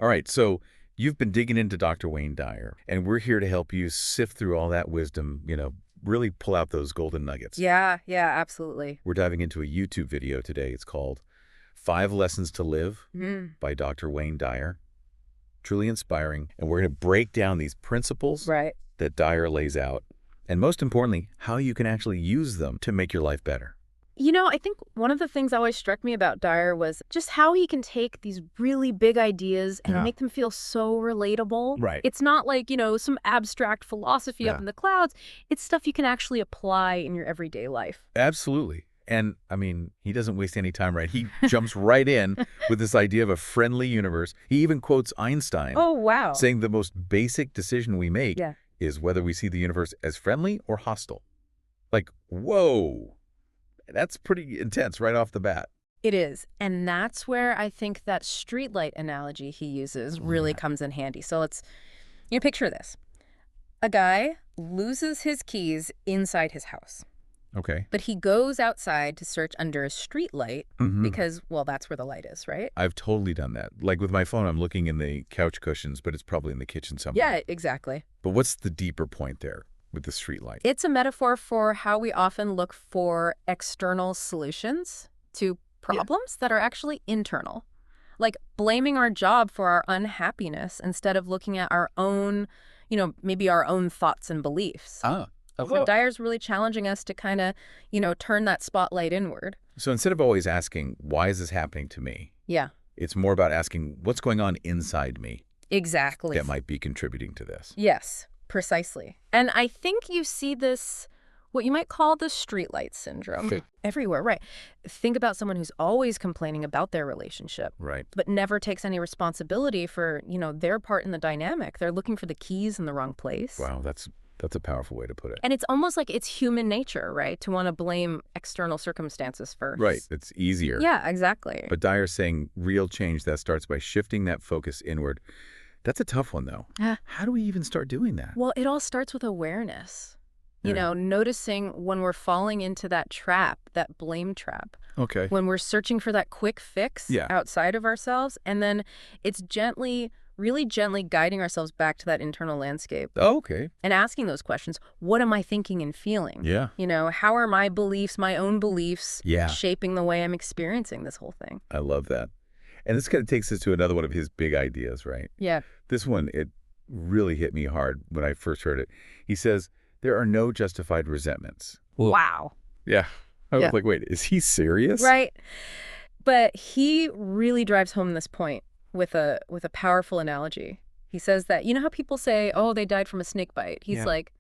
All right, so you've been digging into Dr. Wayne Dyer, and we're here to help you sift through all that wisdom, really pull out those golden nuggets. Yeah, yeah, absolutely. We're diving into a YouTube video today. It's called 5 Lessons to Live Mm, by Dr. Wayne Dyer. Truly inspiring. And we're going to break down these principles right. that Dyer lays out, and most importantly, how you can actually use them to make your life better. I think one of the things that always struck me about Dyer was just how he can take these really big ideas and Yeah. make them feel so relatable. Right. It's not like, some abstract philosophy up Yeah. in the clouds. It's stuff you can actually apply in your everyday life. Absolutely. And, he doesn't waste any time, right? He jumps right in with this idea of a friendly universe. He even quotes Einstein, Oh, wow. saying the most basic decision we make Yeah. is whether we see the universe as friendly or hostile. Like, whoa, that's pretty intense right off the bat. It is. And that's where I think that streetlight analogy he uses really comes in handy. So picture this. A guy loses his keys inside his house. Okay. But he goes outside to search under a street light Mhm. because, well, that's where the light is, right? I've totally done that. Like with my phone, I'm looking in the couch cushions, but it's probably in the kitchen somewhere. Yeah, exactly. But what's the deeper point there with the street light? It's a metaphor for how we often look for external solutions to problems that are actually internal. Like blaming our job for our unhappiness instead of looking at our own, maybe our own thoughts and beliefs. Ah, So Dyer's really challenging us to kind of, turn that spotlight inward. so instead of always asking, why is this happening to me? Yeah, It's more about asking, what's going on inside me exactly. that might be contributing to this? Yes, precisely. And I think you see this, what you might call the streetlight syndrome, everywhere, right? Think about someone who's always complaining about their relationship, Right. but never takes any responsibility for, their part in the dynamic. They're looking for the keys in the wrong place. Wow, that's a powerful way to put it. And it's almost like it's human nature, right, to want to blame external circumstances first. Right. It's easier. Yeah, exactly. But Dyer's saying real change that starts by shifting that focus inward. That's a tough one, though. How do we even start doing that? Well, it all starts with awareness. Yeah. Noticing when we're falling into that trap, that blame trap, Okay. when we're searching for that quick fix Yeah. outside of ourselves, and then it's really gently guiding ourselves back to that internal landscape Oh, okay. and asking those questions. What am I thinking and feeling? Yeah. How are my beliefs, my own beliefs, Yeah. shaping the way I'm experiencing this whole thing? I love that. And this kind of takes us to another one of his big ideas, right? Yeah. This one, it really hit me hard when I first heard it. He says, there are no justified resentments. Wow. Yeah. I was Yeah. like, wait, is he serious? Right. But he really drives home this point with a powerful analogy. He says that, how people say, oh, they died from a snake bite. He's Yeah. like,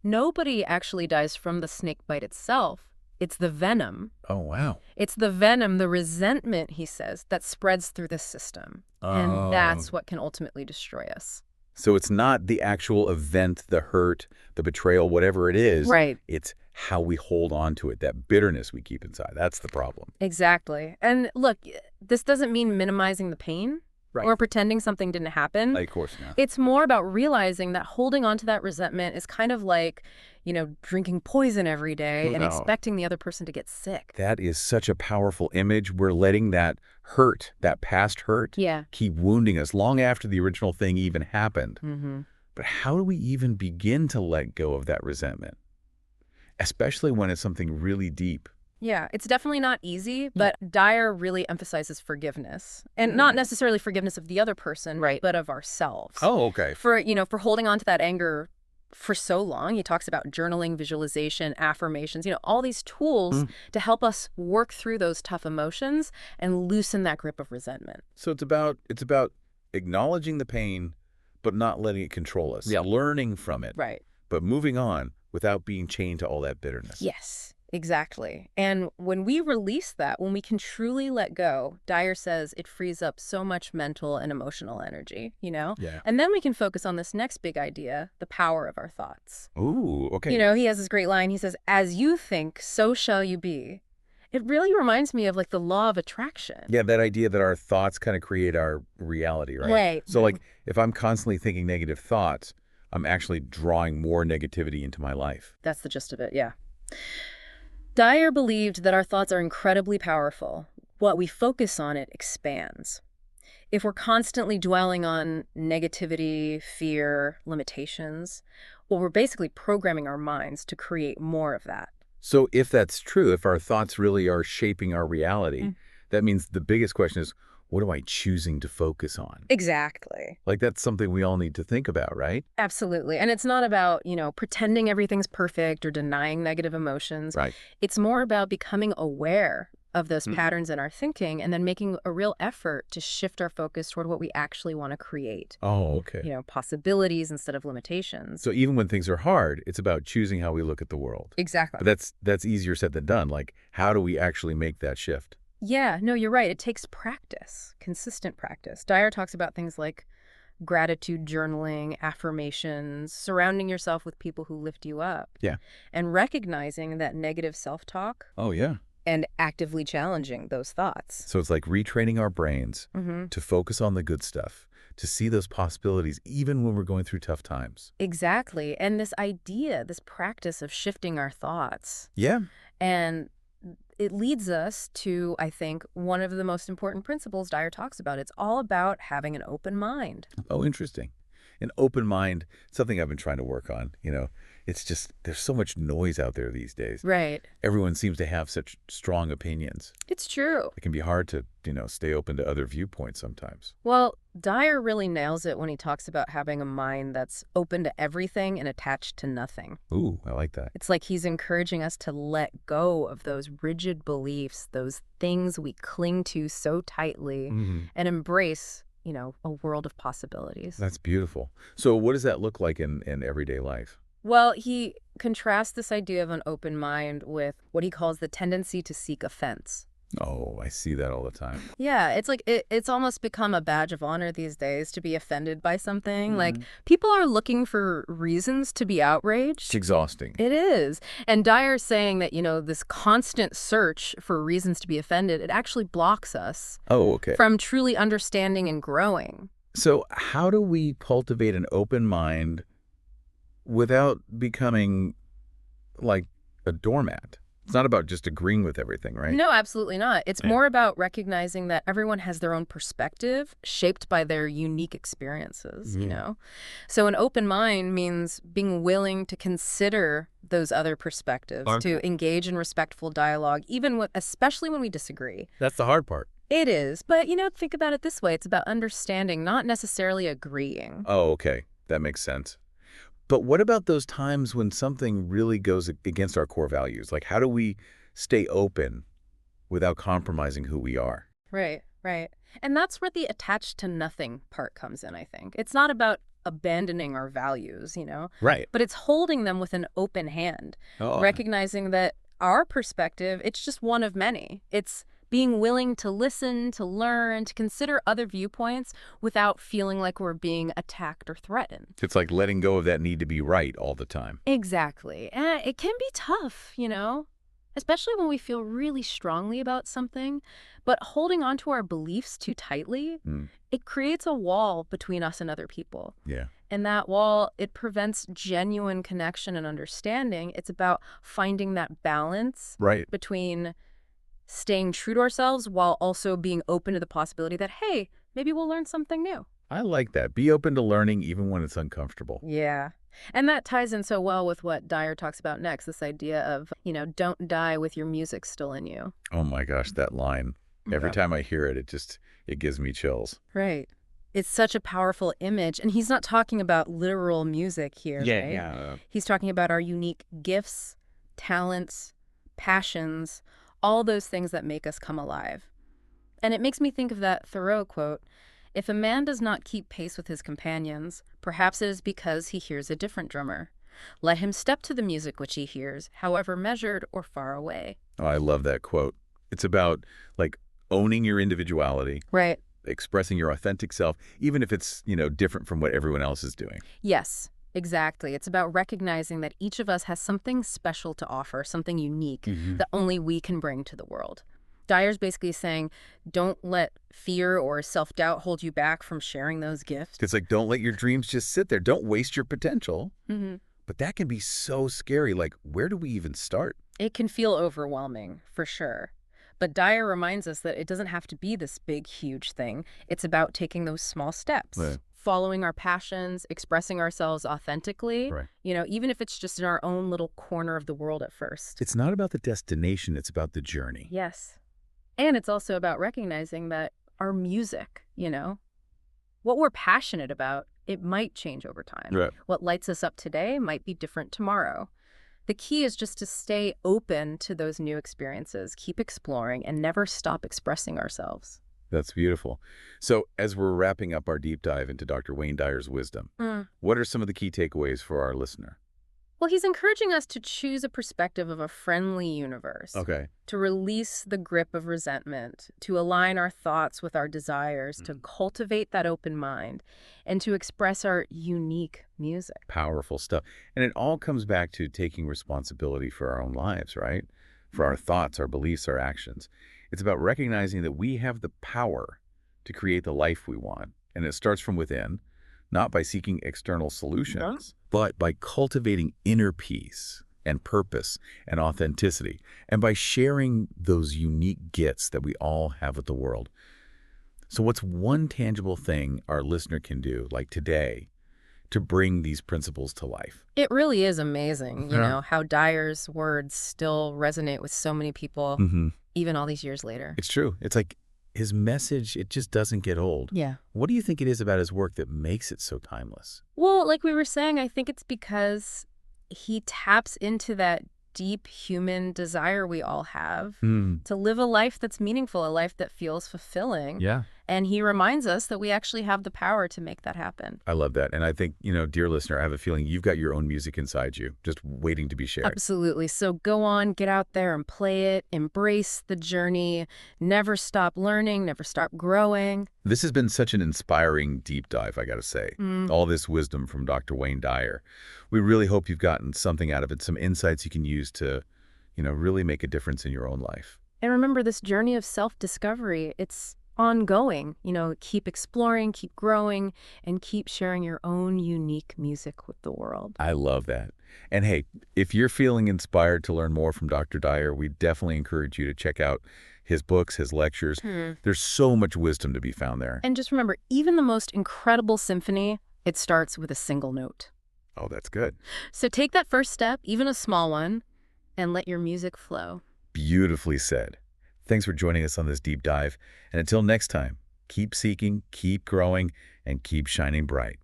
nobody actually dies from the snake bite itself. It's the venom. Oh, wow. It's the venom, the resentment, he says, that spreads through the system. And that's what can ultimately destroy us. So it's not the actual event, the hurt, the betrayal, whatever it is. Right. It's how we hold on to it, that bitterness we keep inside. That's the problem. Exactly. And look, this doesn't mean minimizing the pain Right. or pretending something didn't happen. Of course not. It's more about realizing that holding on to that resentment is kind of like, drinking poison every day and No. expecting the other person to get sick. That is such a powerful image. We're letting that hurt, that past hurt, Yeah. keep wounding us long after the original thing even happened. Mm-hmm. But how do we even begin to let go of that resentment? Especially when it's something really deep. Yeah, it's definitely not easy, but Dyer really emphasizes forgiveness. And not necessarily forgiveness of the other person, Right. but of ourselves. Oh, okay. For holding on to that anger for so long. He talks about journaling, visualization, affirmations, all these tools to help us work through those tough emotions and loosen that grip of resentment. So it's about acknowledging the pain, but not letting it control us. Yeah. Learning from it, Right. but moving on without being chained to all that bitterness. Yes, exactly. And when we release that, when we can truly let go, Dyer says it frees up so much mental and emotional energy, Yeah. And then we can focus on this next big idea, the power of our thoughts. Ooh, okay. He has this great line. He says, as you think, so shall you be. It really reminds me of like the law of attraction. Yeah, that idea that our thoughts kind of create our reality, right? Right. So like if I'm constantly thinking negative thoughts, I'm actually drawing more negativity into my life. That's the gist of it, yeah. Dyer believed that our thoughts are incredibly powerful. What we focus on, it expands. If we're constantly dwelling on negativity, fear, limitations, well, we're basically programming our minds to create more of that. So if that's true, if our thoughts really are shaping our reality, Mm. that means the biggest question is, what am I choosing to focus on? Exactly. Like that's something we all need to think about, right? Absolutely. And it's not about, pretending everything's perfect or denying negative emotions. Right. It's more about becoming aware of those Hmm. patterns in our thinking and then making a real effort to shift our focus toward what we actually want to create. Oh, okay. Possibilities instead of limitations. So even when things are hard, it's about choosing how we look at the world. Exactly. But that's easier said than done. Like, how do we actually make that shift? Yeah, no, you're right. It takes practice, consistent practice. Dyer talks about things like gratitude journaling, affirmations, surrounding yourself with people who lift you up, Yeah. and recognizing that negative self-talk Oh, yeah. and actively challenging those thoughts. So it's like retraining our brains Hmm. to focus on the good stuff, to see those possibilities even when we're going through tough times. Exactly. And this idea, this practice of shifting our thoughts, Yeah. and it leads us to, I think, one of the most important principles Dyer talks about. It's all about having an open mind. Oh, interesting. An open mind, something I've been trying to work on. It's just there's so much noise out there these days. Right. Everyone seems to have such strong opinions. It's true. It can be hard to, stay open to other viewpoints sometimes. Well, Dyer really nails it when he talks about having a mind that's open to everything and attached to nothing. Ooh, I like that. It's like he's encouraging us to let go of those rigid beliefs, those things we cling to so tightly, Hmm. and embrace, a world of possibilities. That's beautiful. So what does that look like in everyday life? Well, he contrasts this idea of an open mind with what he calls the tendency to seek offense. Oh, I see that all the time. Yeah, it's like it's almost become a badge of honor these days to be offended by something. Like, Mhm. people are looking for reasons to be It's outraged. exhausting. It is. And Dyer's saying that, this constant search for reasons to be offended, it actually blocks us Oh, okay. from truly understanding and growing. So how do we cultivate an open mind without becoming like a doormat? It's not about just agreeing with everything, right? No, absolutely not. It's Yeah. more about recognizing that everyone has their own perspective shaped by their unique experiences. Mhm. So an open mind means being willing to consider those other perspectives, Okay. to engage in respectful dialogue, especially when we disagree. That's the hard part. It is. But, think about it this way. It's about understanding, not necessarily agreeing. Oh, okay. That makes sense. But what about those times when something really goes against our core values? Like, how do we stay open without compromising who we are? Right, right. And that's where the attached to nothing part comes in, I think. It's not about abandoning our values, Right. but it's holding them with an open hand, Oh, recognizing that our perspective, it's just one of many. It's being willing to listen, to learn, to consider other viewpoints without feeling like we're being attacked or threatened. it's like letting go of that need to be right all the time. Exactly. And it can be tough, especially when we feel really strongly about something. But holding on to our beliefs too tightly, Mm, it creates a wall between us and other people. yeah. And that wall, it prevents genuine connection and understanding. It's about finding that balance Right. between staying true to ourselves while also being open to the possibility that, hey, maybe we'll learn something new. I like that. Be open to learning even when it's uncomfortable. Yeah. And that ties in so well with what Dyer talks about next, this idea of, don't die with your music still in you. Oh my gosh, that line. Every Yeah. time I hear it, it gives me chills. Right. It's such a powerful image. And he's not talking about literal music here, Yeah, right? yeah. He's talking about our unique gifts, talents, passions, all those things that make us come alive. And it makes me think of that Thoreau quote, "If a man does not keep pace with his companions, perhaps it is because he hears a different drummer. Let him step to the music which he hears, however measured or far away." Oh, I love that quote. It's about like owning your individuality, Right. expressing your authentic self, even if it's, different from what everyone else is doing. Yes, exactly. It's about recognizing that each of us has something special to offer, something unique Mhm. that only we can bring to the world. Dyer's basically saying, don't let fear or self-doubt hold you back from sharing those gifts. It's like, don't let your dreams just sit there. Don't waste your potential. Hmm. But that can be so scary. Like, where do we even start? It can feel overwhelming, for sure. But Dyer reminds us that it doesn't have to be this big, huge thing. It's about taking those small steps, Right. following our passions, expressing ourselves authentically, Right. even if it's just in our own little corner of the world at first. It's not about the destination, it's about the journey. Yes. And it's also about recognizing that our music, what we're passionate about, it might change over time. Right. What lights us up today might be different tomorrow. The key is just to stay open to those new experiences, keep exploring, and never stop expressing ourselves. That's beautiful. So as we're wrapping up our deep dive into Dr. Wayne Dyer's wisdom, what are some of the key takeaways for our listener? Well, he's encouraging us to choose a perspective of a friendly universe, Okay. to release the grip of resentment, to align our thoughts with our desires, to cultivate that open mind, and to express our unique music. Powerful stuff. And it all comes back to taking responsibility for our own lives, right? For our thoughts, our beliefs, our actions. It's about recognizing that we have the power to create the life we want. And it starts from within, not by seeking external solutions, but by cultivating inner peace and purpose and authenticity, and by sharing those unique gifts that we all have with the world. So what's one tangible thing our listener can do, like today, to bring these principles to life? It really is amazing, Yeah. how Dyer's words still resonate with so many people, even all these years later. It's true. It's like his message, it just doesn't get old. Yeah. What do you think it is about his work that makes it so timeless? Well, like we were saying, I think it's because he taps into that deep human desire we all have to live a life that's meaningful, a life that feels fulfilling. Yeah. And he reminds us that we actually have the power to make that happen. I love that. And I think, dear listener, I have a feeling you've got your own music inside you, just waiting to be shared. Absolutely. So go on, get out there and play it, embrace the journey, never stop learning, never stop growing. This has been such an inspiring deep dive, I got to say. All this wisdom from Dr. Wayne Dyer. We really hope you've gotten something out of it, some insights you can use to, really make a difference in your own life. And remember, this journey of self-discovery, it's ongoing. Keep exploring, keep growing, and keep sharing your own unique music with the world. I love that. And hey, if you're feeling inspired to learn more from Dr. Dyer, we definitely encourage you to check out his books, his lectures. There's so much wisdom to be found there. And just remember, even the most incredible symphony, it starts with a single note. Oh, that's good. So take that first step, even a small one, and let your music flow. Beautifully said. Thanks for joining us on this deep dive. And until next time, keep seeking, keep growing, and keep shining bright.